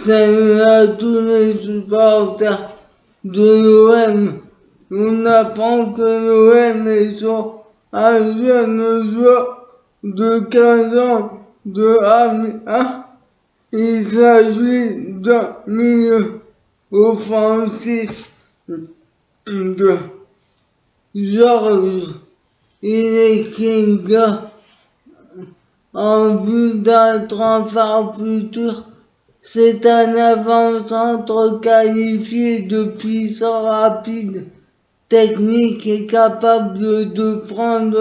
Salut à tous les supporters de l'OM. On apprend que l'OM est sur un jeune joueur de 15 ans de Amiens. Il s'agit d'un milieu offensif de Georges Ilekinga en vue d'un transfert futur. C'est un avant-centre qualifié de puissant, rapide, technique et capable de prendre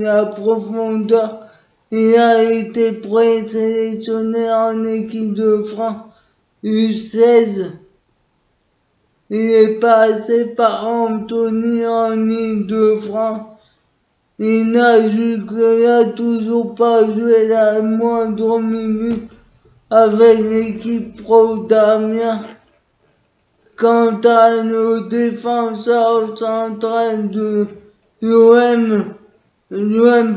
la profondeur. Il a été présélectionné en équipe de France U16. Il est passé par Antony en Île-de-France. Il n'a jusque-là toujours pas joué la moindre minute avec l'équipe pro d'Amiens. Quant à nos défenseurs centrales de l'OM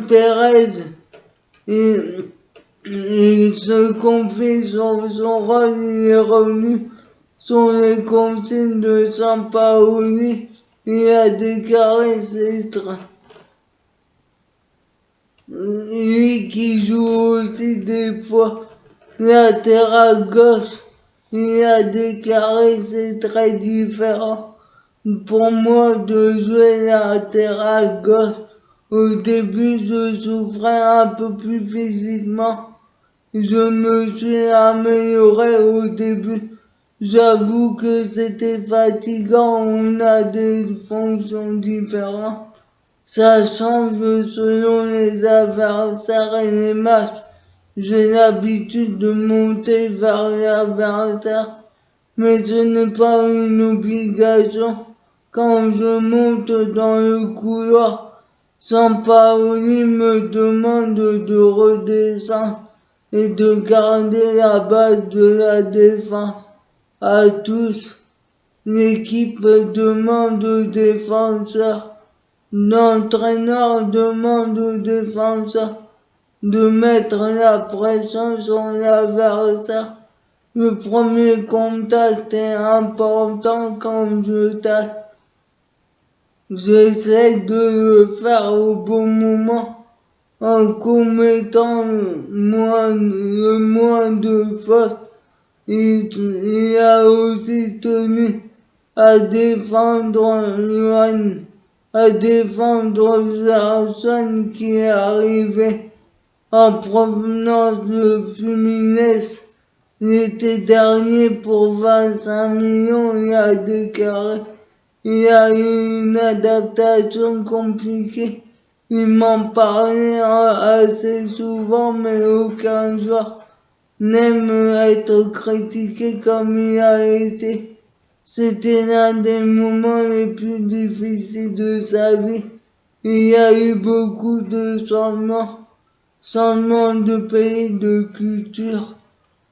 Pérez, il se confie sur son rôle, il est revenu sur les consignes de Sampaoli. Il a déclaré ses traits. Lui qui joue aussi des fois latéral gauche, il a déclaré c'est très différent pour moi de jouer latéral gauche. Au début, je souffrais un peu plus physiquement. Je me suis amélioré au début. J'avoue que c'était fatigant, on a des fonctions différentes. Ça change selon les adversaires et les matchs. J'ai l'habitude de monter vers l'adversaire, mais ce n'est pas une obligation. Quand je monte dans le couloir, Sampaoli me demande de redescendre et de garder la base de la défense. À tous, l'équipe demande aux défenseurs. L'entraîneur demande aux défenseurs de mettre la pression sur l'adversaire. Le premier contact est important quand je tape. J'essaie de le faire au bon moment en commettant le moins de fautes. Il a aussi tenu à défendre Gerson qui est arrivé en provenance de Fluminense l'été dernier pour 25 millions. Il a déclaré il a eu une adaptation compliquée. Il m'en parlait assez souvent, mais aucun joueur n'aime être critiqué comme il a été. C'était l'un des moments les plus difficiles de sa vie. Il y a eu beaucoup de changements de pays, de culture,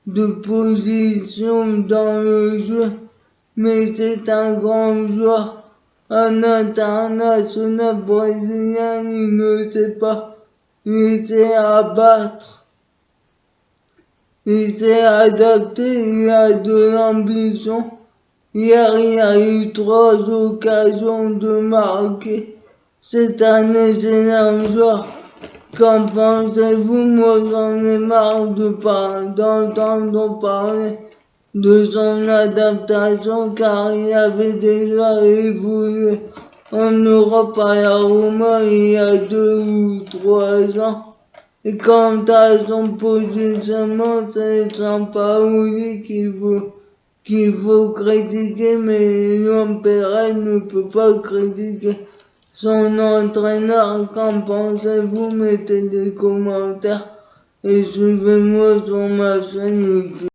de position dans le jeu. Mais c'est un grand joueur, un international brésilien, il ne s'est pas laissé abattre. Il s'est adapté, il a de l'ambition. Hier, il a eu 3 occasions de marquer. C'est un excellent joueur. Qu'en pensez-vous? Moi, j'en ai marre d'entendre parler de son adaptation car il avait déjà évolué en Europe à la Roma il y a 2 ou 3 ans. Et quant à son positionnement, c'est Sampaoli qu'il faut critiquer, mais Léon Pérez ne peut pas critiquer son entraîneur. Qu'en pensez-vous? Mettez des commentaires et suivez-moi sur ma chaîne YouTube.